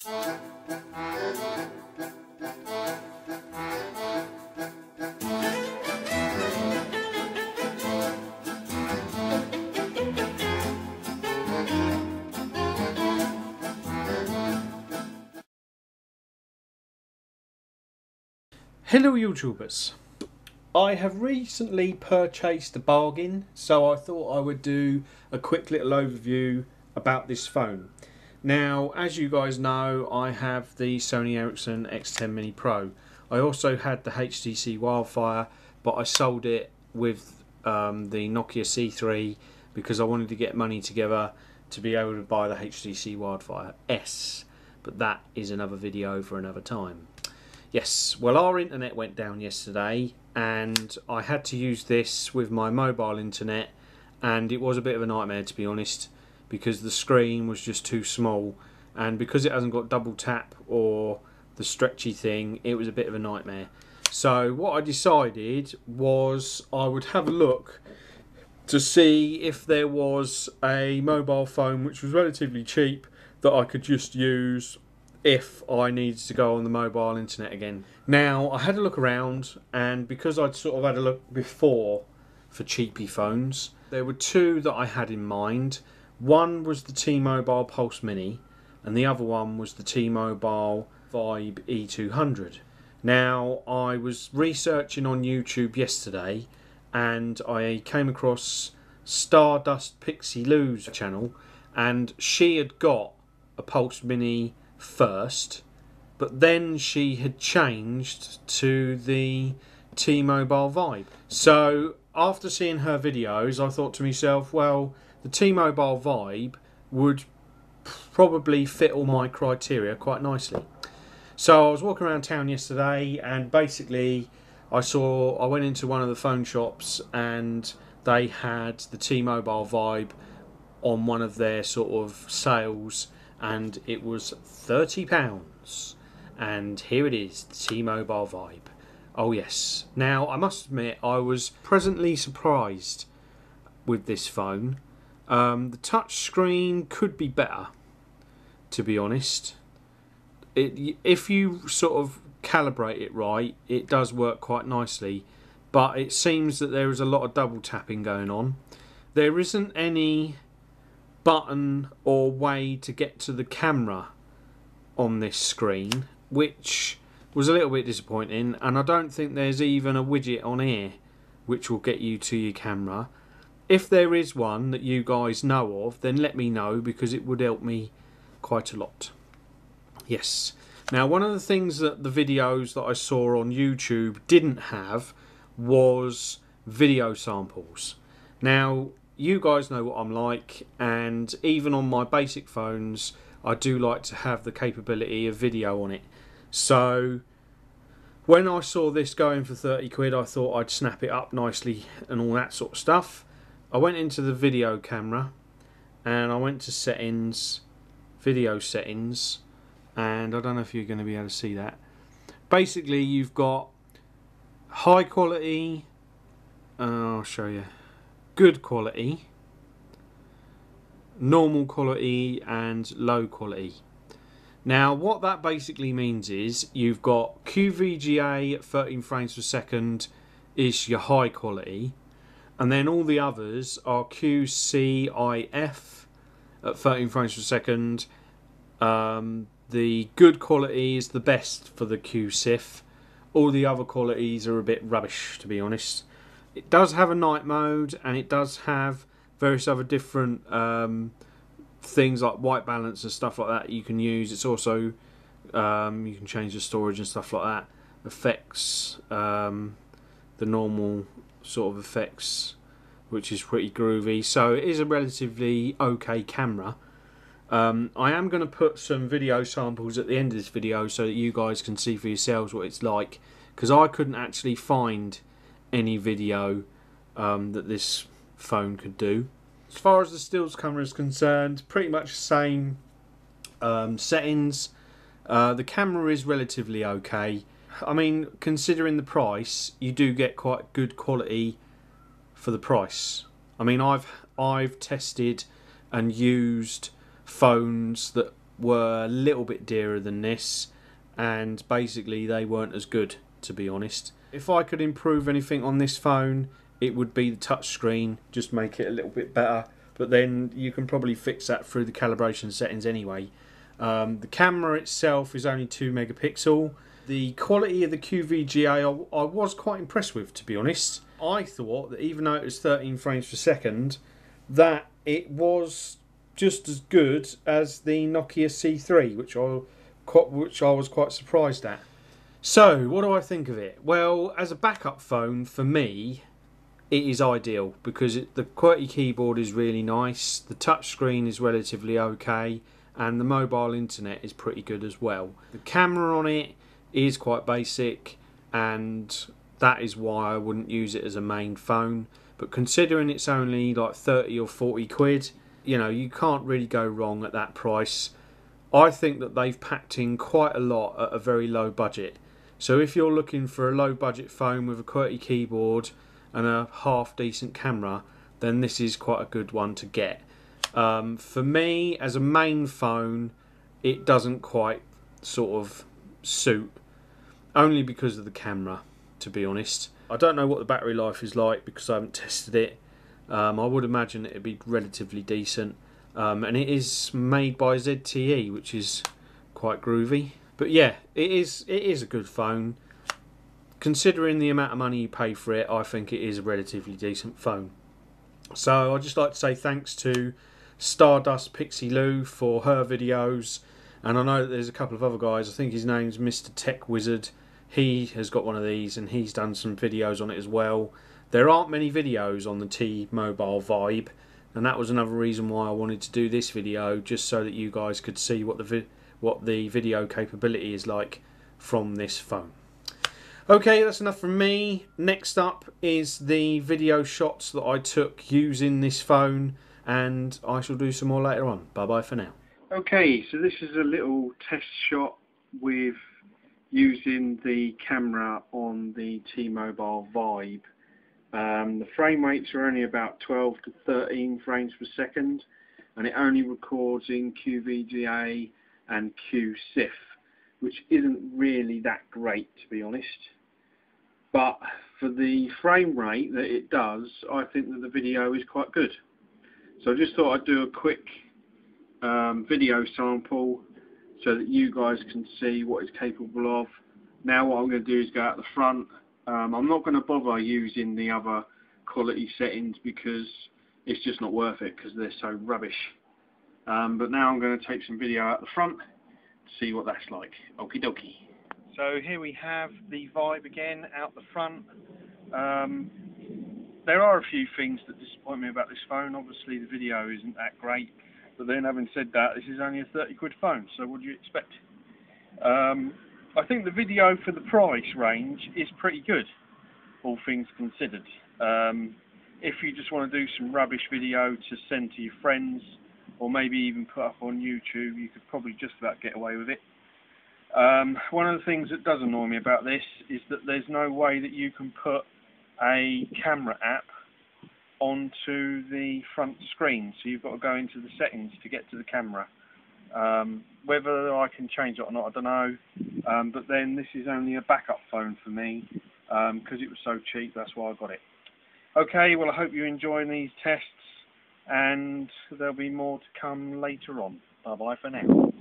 Hello YouTubers, I have recently purchased a bargain, so I thought I would do a quick little overview about this phone. Now, as you guys know, I have the Sony Ericsson X10 Mini Pro. I also had the HTC Wildfire, but I sold it with the Nokia C3 because I wanted to get money together to be able to buy the HTC Wildfire S, but that is another video for another time. Yes, well, our internet went down yesterday and I had to use this with my mobile internet, and it was a bit of a nightmare, to be honest, because the screen was just too small, and because it hasn't got double tap or the stretchy thing, it was a bit of a nightmare. So what I decided was I would have a look to see if there was a mobile phone which was relatively cheap that I could just use if I needed to go on the mobile internet again. Now, I had a look around, and because I'd sort of had a look before for cheapy phones, there were two that I had in mind. One was the T-Mobile Pulse Mini, and the other one was the T-Mobile Vibe E200. Now, I was researching on YouTube yesterday, and I came across StarDustPixieLou's channel, and she had got a Pulse Mini first, but then she had changed to the T-Mobile Vibe. So after seeing her videos, I thought to myself, well, the T-Mobile Vibe would probably fit all my criteria quite nicely. So I was walking around town yesterday, and basically I went into one of the phone shops and they had the T-Mobile Vibe on one of their sort of sales, and it was £30, and here it is, the T-Mobile Vibe. Oh yes. Now, I must admit, I was pleasantly surprised with this phone. The touch screen could be better, to be honest. If you sort of calibrate it right, it does work quite nicely, but it seems that there is a lot of double tapping going on. There isn't any button or way to get to the camera on this screen, which was a little bit disappointing, and I don't think there's even a widget on here which will get you to your camera. If there is one that you guys know of, then let me know, because it would help me quite a lot. Yes. Now, one of the things that the videos that I saw on YouTube didn't have was video samples. Now, you guys know what I'm like, and even on my basic phones I do like to have the capability of video on it. So when I saw this going for 30 quid, I thought I'd snap it up nicely and all that sort of stuff. I went into the video camera and I went to settings, video settings, and I don't know if you're going to be able to see that. Basically, you've got high quality, I'll show you, good quality, normal quality, and low quality. Now, what that basically means is you've got QVGA at 13 frames per second is your high quality, and then all the others are QCIF at 13 frames per second. The good quality is the best for the QCIF. All the other qualities are a bit rubbish, to be honest. It does have a night mode, and it does have various other different things like white balance and stuff like that you can use. It's also you can change the storage and stuff like that. Effects, the normal sort of effects, which is pretty groovy. So it is a relatively okay camera. I am going to put some video samples at the end of this video so that you guys can see for yourselves what it's like, because I couldn't actually find any video that this phone could do. As far as the stills camera is concerned, pretty much the same settings. The camera is relatively okay. I mean, considering the price, you do get quite good quality for the price. I mean, I've tested and used phones that were a little bit dearer than this, and basically they weren't as good, to be honest. If I could improve anything on this phone, it would be the touchscreen, just make it a little bit better, but then you can probably fix that through the calibration settings anyway. The camera itself is only 2 megapixel. The quality of the QVGA I was quite impressed with, to be honest. I thought that even though it was 13 frames per second, that it was just as good as the Nokia C3, which I was quite surprised at. So, what do I think of it? Well, as a backup phone, for me, it is ideal because the QWERTY keyboard is really nice, the touchscreen is relatively okay, and the mobile internet is pretty good as well. The camera on it is quite basic, and that is why I wouldn't use it as a main phone. But considering it's only like 30 or 40 quid, you know, you can't really go wrong at that price. I think that they've packed in quite a lot at a very low budget. So if you're looking for a low budget phone with a QWERTY keyboard and a half decent camera, then this is quite a good one to get. For me, as a main phone, it doesn't quite sort of suit, only because of the camera, to be honest. I don't know what the battery life is like because I haven't tested it. I would imagine it'd be relatively decent, and it is made by ZTE, which is quite groovy. But yeah, it is a good phone. Considering the amount of money you pay for it, I think it is a relatively decent phone. So I'd just like to say thanks to StarDustPixieLou for her videos, and I know that there's a couple of other guys. I think his name's Mr. Tech Wizard. He has got one of these and he's done some videos on it as well. There aren't many videos on the T-Mobile Vibe, and that was another reason why I wanted to do this video, just so that you guys could see what the video capability is like from this phone. Okay, that's enough from me. Next up is the video shots that I took using this phone, and I shall do some more later on. Bye bye for now. Okay, so this is a little test shot with using the camera on the T-Mobile Vibe. The frame rates are only about 12 to 13 frames per second, and it only records in QVGA and QCIF, which isn't really that great, to be honest. But for the frame rate that it does, I think that the video is quite good. So I just thought I'd do a quick video sample so that you guys can see what it's capable of. Now what I'm going to do is go out the front. I'm not going to bother using the other quality settings because it's just not worth it because they're so rubbish. But now I'm going to take some video out the front to see what that's like. Okie dokie. So here we have the Vibe again out the front. There are a few things that disappoint me about this phone. Obviously the video isn't that great, but then having said that, this is only a 30 quid phone, so what do you expect? I think the video for the price range is pretty good, all things considered. If you just want to do some rubbish video to send to your friends, or maybe even put up on YouTube, you could probably just about get away with it. One of the things that does annoy me about this is that there's no way that you can put a camera app onto the front screen, so you've got to go into the settings to get to the camera. Whether I can change it or not, I don't know, but then this is only a backup phone for me because it was so cheap. That's why I got it. Okay, well I hope you're enjoying these tests, and there'll be more to come later on. Bye bye for now.